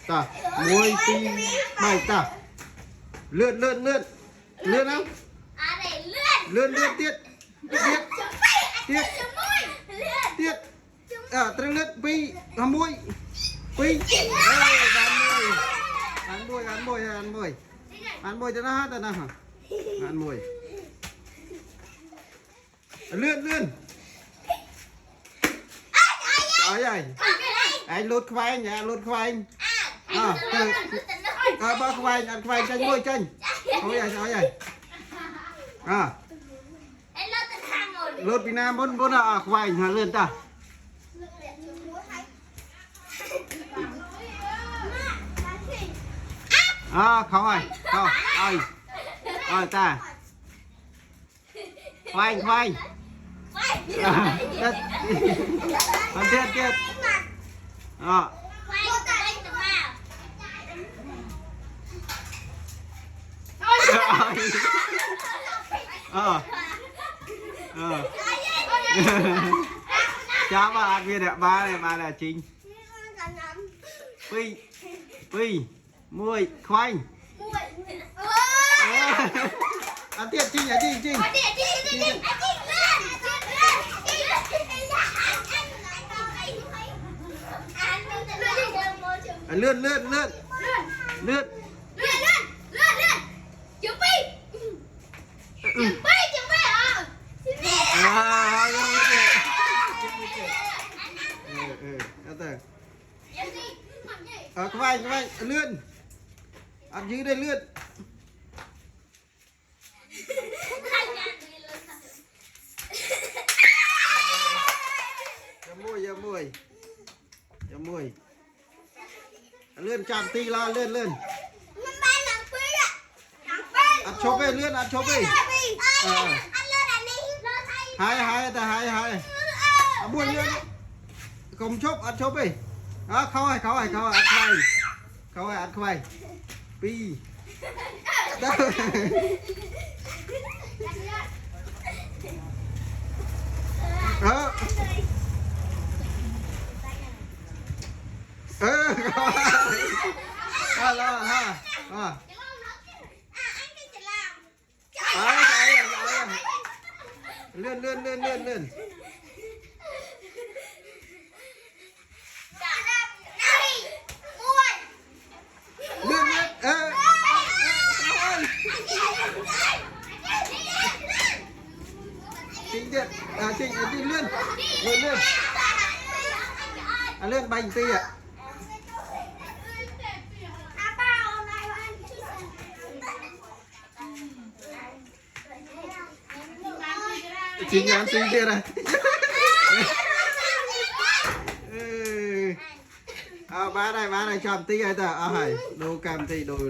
ta môi ti bài ta lượn lượn lượn lượn không lượn lượn tiết tiết tiết tiết trăng lượn pi môi pi ăn môi cho nó hát rồi nào ăn môi lượn lượn trời ơi anh lột khoai nhà lột khoai ba khoai ăn khoai tranh môi tranh ôi ơi lột Việt Nam bốn khoai nhà lượn ta không ơi không ơi ta khoai tiết chào bà ăn kia đẹp ba này chính pi mùi khoanh ăn tiết chính là chính lượn chuẩn bị khoai lượn ăn dưới đây lượn cho môi lượn chạm ti la lượn ăn chốt về lượn ăn chốt về hai buồn lượn không chốt ăn chốt về khâu ăn khoai pi lượn chính lượn lượn bánh ti ạ chính ăn sinh tiết này ba này chạm tí hay ta đồ cam tí đồ